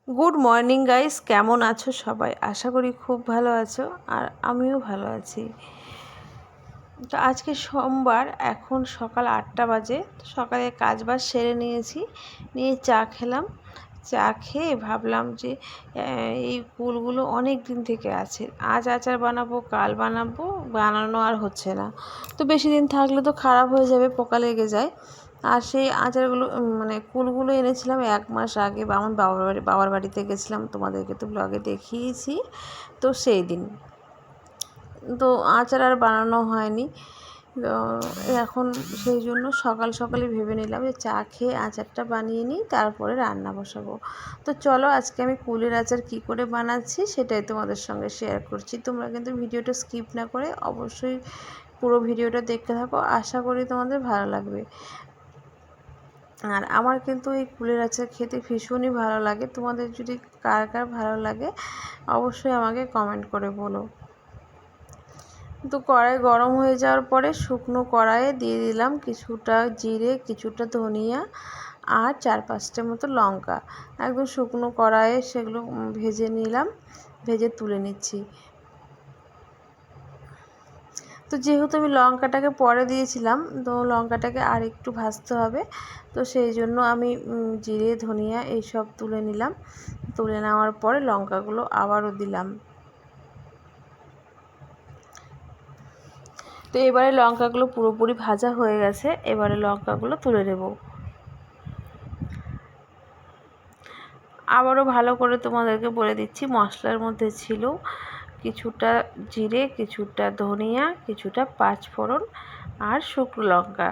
Good morning guys, কেমন আছো সবাই? আশা করি খুব ভালো আছো, আর আমিও ভালো আছি। তো আজকে সোমবার, এখন সকাল 8টা বাজে। সকালে কাজবাজ সেরে নিয়েছি, নিয়ে চা খেলাম। চা খেয়ে ভাবলাম যে এই কুলগুলো অনেক দিন থেকে আছে, আজ আচার বানাবো, কাল বানাবো, বানানো আর হচ্ছে না। তো বেশি দিন থাকলে তো খারাপ হয়ে যাবে, পোকা লেগে যায়। আর সেই আচারগুলো মানে কুলগুলো এনেছিলাম 1 মাস আগে, আমার বাবার বাড়িতে গেছিলাম, তোমাদেরকে তো ব্লগে দেখিয়েছি। তো সেই দিন তো আচার আর বানানো হয়নি। তো এখন সেই জন্য সকাল সকালে ভেবে নিলাম যে চা খেয়ে আচারটা বানিয়ে নিই, তারপরে রান্না বসাবো। তো চলো, আজকে আমি কুলের আচার কী করে বানাচ্ছি সেটাই তোমাদের সঙ্গে শেয়ার করছি। তোমরা কিন্তু ভিডিওটা স্কিপ না করে অবশ্যই পুরো ভিডিওটা দেখতে থাকো, আশা করি তোমাদের ভালো লাগবে। আর আমার কিন্তু এই কুলের আচার খেতে ভীষণই ভালো লাগে। তোমাদের যদি কার কার ভালো লাগে অবশ্যই আমাকে কমেন্ট করে বলো। তো কড়াই গরম হয়ে যাওয়ার পরে শুকনো কড়াইয়ে দিয়ে দিলাম কিছুটা জিরে, কিছুটা ধনিয়া আর 4-5টা মতো লঙ্কা। একদম শুকনো কড়াইয়ে সেগুলো ভেজে নিলাম, ভেজে তুলে নিচ্ছি। তো যেহেতু আমি লঙ্কাটাকে পরে দিয়েছিলাম, তো লঙ্কাটাকে আর একটু ভাজতে হবে। তো সেই জন্য আমি জিরে, ধনিয়া এইসব তুলে নিলাম। তুলে নেওয়ার পরে লঙ্কাগুলো আবারও দিলাম। তো এবারে লঙ্কাগুলো পুরোপুরি ভাজা হয়ে গেছে, এবারে লঙ্কাগুলো তুলে নেব। আবারও ভালো করে তোমাদেরকে বলে দিচ্ছি, মশলার মধ্যে ছিল কিছুটা জিরে, কিছুটা ধনিয়া, কিছুটা পাঁচফোড়ন আর শুকনো লঙ্কা।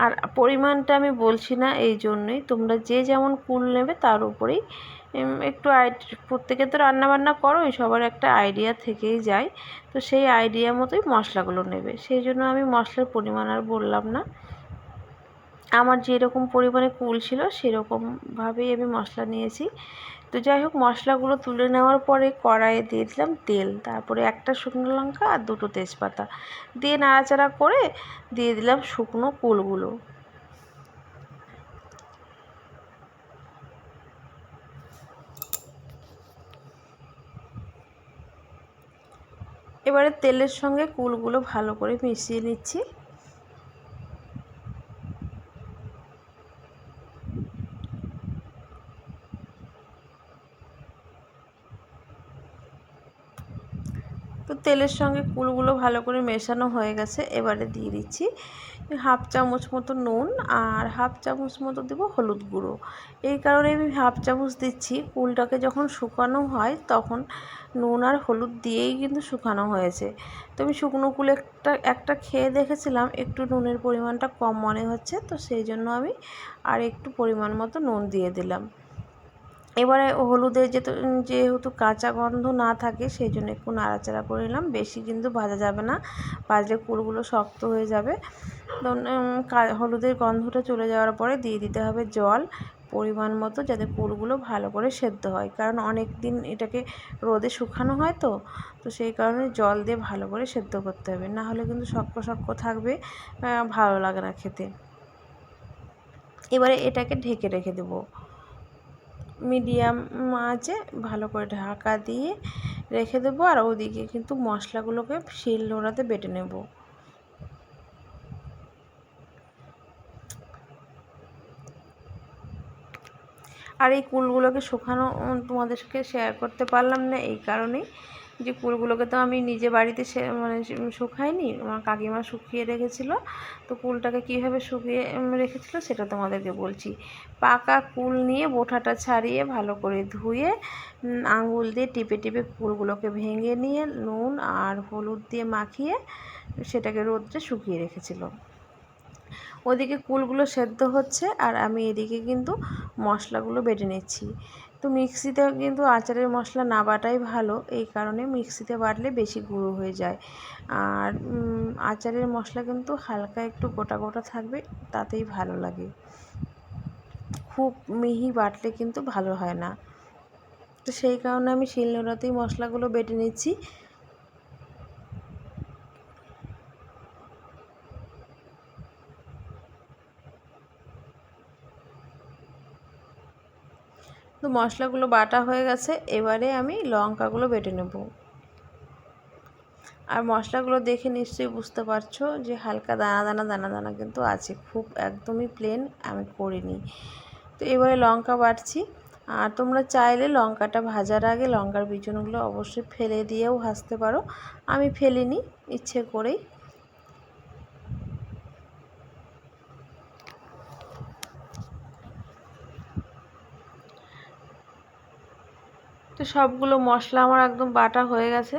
আর পরিমাণটা আমি বলছি না, এই জন্যই তোমরা যে যেমন কুল নেবে তার উপরেই একটু প্রত্যেকে তো রান্নাবান্না করোই, সবার একটা আইডিয়া থেকেই যায়। তো সেই আইডিয়া মতোই মশলাগুলো নেবে, সেই জন্য আমি মশলার পরিমাণ আর বললাম না। আমার যেরকম পরিমাণে কুল ছিল সেরকমভাবেই আমি মশলা নিয়েছি। তো যাই হোক, মশলাগুলো তুলে নেওয়ার পরে কড়াইয়ে দিয়ে দিলাম তেল, তারপরে একটা শুকনো লঙ্কা আর 2টো তেজপাতা দিয়ে নাড়াচাড়া করে দিয়ে দিলাম শুকনো কুলগুলো। এবারে তেলের সঙ্গে কুলগুলো ভালো করে মিশিয়ে নিচ্ছি। তো তেলের সঙ্গে কুলগুলো ভালো করে মেশানো হয়ে গেছে, এবারে দিয়ে দিচ্ছি 1/2 চামচ মতো নুন আর 1/2 চামচ মতো দেবো হলুদ গুঁড়ো। এই কারণে আমি 1/2 চামচ দিচ্ছি, কুলটাকে যখন শুকানো হয় তখন নুন আর হলুদ দিয়েই কিন্তু শুকানো হয়েছে। তো আমি শুকনো কুল একটা খেয়ে দেখেছিলাম, একটু নুনের পরিমাণটা কম মনে হচ্ছে, তো সেই জন্য আমি আর একটু পরিমাণ মতো নুন দিয়ে দিলাম। এবারে হলুদের যেহেতু কাঁচা গন্ধ না থাকে সেই জন্য একটু নাড়াচাড়া করে নিলাম, বেশি কিন্তু ভাজা যাবে না, ভাজলে কুলগুলো শক্ত হয়ে যাবে। তো হলুদের গন্ধটা চলে যাওয়ার পরে দিয়ে দিতে হবে জল পরিমাণ মতো, যাতে কুলগুলো ভালো করে সেদ্ধ হয়, কারণ অনেক দিন এটাকে রোদে শুকানো হয়। তো তো সেই কারণে জল দিয়ে ভালো করে সেদ্ধ করতে হবে, না হলে কিন্তু শক্ত শক্ত থাকবে, ভালো লাগে না খেতে। এবারে এটাকে ঢেকে রেখে দেবো মিডিয়াম আঁচে, ভালো করে ঢাকা দিয়ে রেখে দেবো। আর ওদিকে কিন্তু মশলাগুলোকে শিলনোড়াতে বেটে নেব। আর এই কুলগুলোকে শুকানো তোমাদেরকে শেয়ার করতে পারলাম না এই কারণেই যে কুলগুলোকে তো আমি নিজে বাড়িতে শুকাইনি, আমার কাকিমা শুকিয়ে রেখেছিলো। তো কুলটাকে কীভাবে শুকিয়ে রেখেছিলো সেটা তোমাদেরকে বলছি। পাকা কুল নিয়ে বোঁটাটা ছাড়িয়ে ভালো করে ধুয়ে আঙুল দিয়ে টিপে টিপে কুলগুলোকে ভেঙে নিয়ে নুন আর হলুদ দিয়ে মাখিয়ে সেটাকে রোদ্রে শুকিয়ে রেখেছিলো। ওদিকে কুলগুলো সেদ্ধ হচ্ছে আর আমি এদিকে কিন্তু মশলাগুলো বেটে নিচ্ছি। তো মিক্সিতে কিন্তু আচারের মশলা না বাটাই ভালো, এই কারণে মিক্সিতে বাটলে বেশি গুঁড়ো হয়ে যায়। আর আচারের মশলা কিন্তু হালকা একটু গোটা গোটা থাকবে, তাতেই ভালো লাগে, খুব মিহি বাটলে কিন্তু ভালো হয় না। তো সেই কারণে আমি শিলনোড়াতেই মশলাগুলো বেটে নিচ্ছি। তো মশলাগুলো বাটা হয়ে গেছে, এবারে আমি লঙ্কাগুলো বেটে নেব। আর মশলাগুলো দেখে নিশ্চয়ই বুঝতে পারছো যে হালকা দানা দানা কিন্তু আছে, খুব একদমই প্লেন আমি করিনি। তো এবারে লঙ্কা বাটছি। আর তোমরা চাইলে লঙ্কাটা ভাজার আগে লঙ্কার বিচুনগুলো অবশ্যই ফেলে দিয়েও ভাজতে পারো, আমি ফেলিনি ইচ্ছে করেই। তো সবগুলো মশলা আমার একদম বাটা হয়ে গেছে।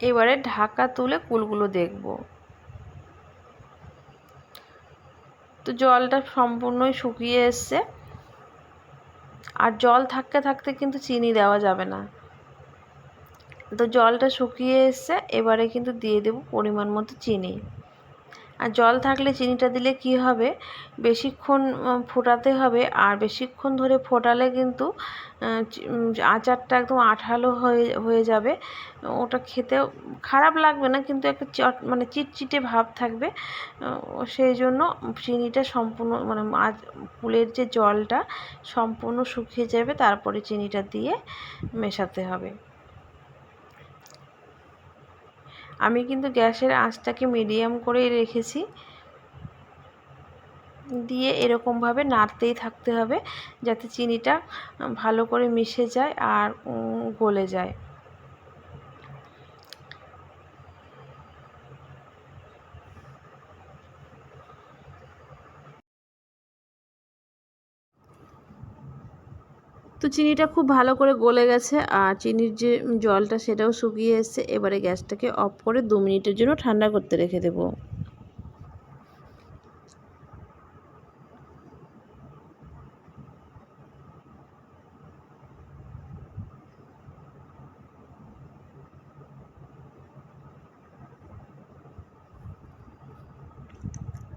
এবারে ঢাকা তুলে কুলগুলো দেখব। তো জলটা সম্পূর্ণই শুকিয়ে এসছে। আর জল থাকতে থাকতে কিন্তু চিনি দেওয়া যাবে না। তো জলটা শুকিয়ে এসছে, এবারে কিন্তু দিয়ে দেব পরিমাণ মতো চিনি। আর জল থাকলে চিনিটা দিলে কি হবে, বেশিক্ষণ ফোটাতে হবে। আর বেশিক্ষণ ধরে ফোটালে কিন্তু আচারটা একদম আঠালো হয়ে যাবে। ওটা খেতেও খারাপ লাগবে না, কিন্তু একটা মানে চিটচিটে ভাব থাকবে। সেই জন্য চিনিটা সম্পূর্ণ মানে কুলের যে জলটা সম্পূর্ণ শুকিয়ে যাবে, তারপরে চিনিটা দিয়ে মেশাতে হবে। আমি কিন্তু গ্যাসের আঁচটাকে মিডিয়াম করেই রেখেছি, দিয়ে এরকমভাবে নাড়তেই থাকতে হবে যাতে চিনিটা ভালো করে মিশে যায় আর গলে যায়। তো চিনিটা খুব ভালো করে গলে গেছে, আর চিনির যে জলটা সেটাও শুকিয়ে এসছে। এবারে গ্যাসটাকে অফ করে 2 মিনিটের জন্য ঠান্ডা করতে রেখে দেব।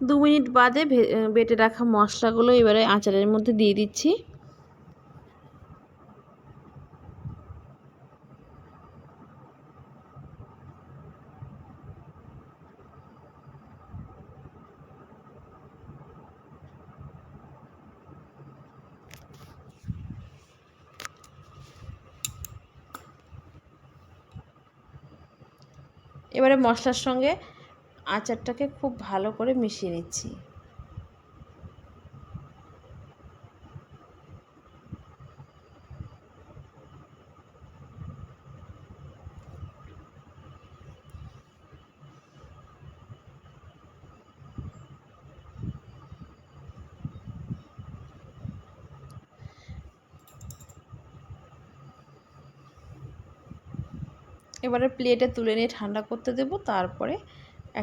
দু মিনিট বাদে বেটে রাখা মশলাগুলো এবারে আচারের মধ্যে দিয়ে দিচ্ছি। এবারে মশলার সঙ্গে আচারটাকে খুব ভালো করে মিশিয়ে নিচ্ছি। এবারে প্লেটে তুলে নিয়ে ঠান্ডা করতে দেব, তারপরে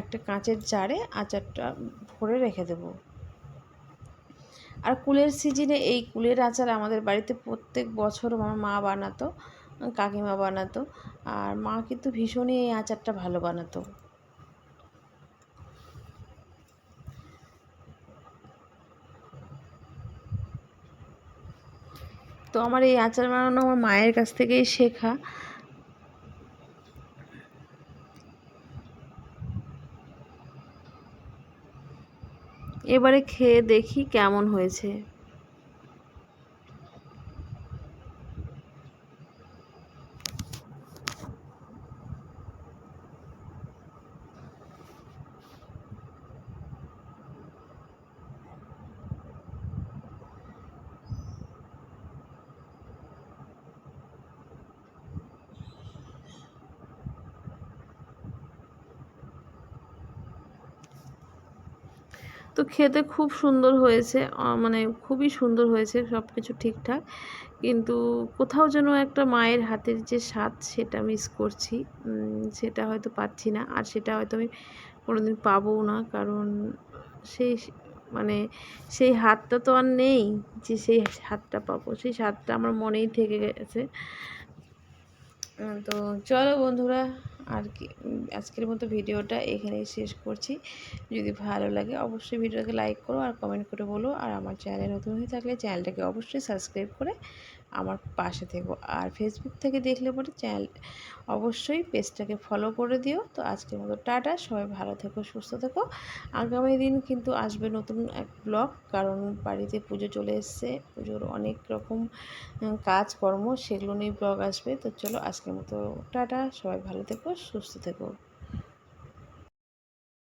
একটা কাঁচের জারে আচারটা ভরে রেখে দেব। আর কুলের সিজনে এই কুলের আচার আমাদের বাড়িতে প্রত্যেক বছর আমার মা বানাতো, কাকিমা বানাতো। আর মা কিন্তু ভীষণই এই আচারটা ভালো বানাতো। তো আমার এই আচার বানানো আমার মায়ের কাছ থেকেই শেখা। এবারে খেয়ে দেখি কেমন হয়েছে। তো খেতে খুব সুন্দর হয়েছে, মানে খুবই সুন্দর হয়েছে, সব কিছু ঠিকঠাক। কিন্তু কোথাও যেন একটা মায়ের হাতের যে স্বাদ সেটা মিস করছি, সেটা হয়তো পাচ্ছি না। আর সেটা হয়তো আমি কোনোদিন পাবোও না, কারণ সেই মানে সেই হাতটা তো আর নেই যে সেই স্বাদটা পাবো। সেই স্বাদটা আমার মনেই থেকে গেছে। তো চলো বন্ধুরা, আর কি আজকের মতো ভিডিওটা এখানেই শেষ করছি। যদি ভালো লাগে অবশ্যই ভিডিওটাকে লাইক করো আর কমেন্ট করে বলো। আর আমার চ্যানেলে নতুন হয়ে থাকলে চ্যানেলটাকে অবশ্যই সাবস্ক্রাইব করে আমার পাশে থেকো। আর ফেসবুক থেকে দেখলে পরে অবশ্যই পেজটাকে ফলো করে দিও। তো আজকের মতো টাটা, সবাই ভালো থেকো, সুস্থ থেকো। আগামী দিন কিন্তু আসবে নতুন এক ব্লগ, কারণ বাড়িতে পুজো চলে এসছে, পুজোর অনেক রকম কাজকর্ম, সেগুলো নিয়ে ব্লগ আসবে। তো চলো আজকের মতো টাটা, সবাই ভালো থেকো, সুস্থ থেকো।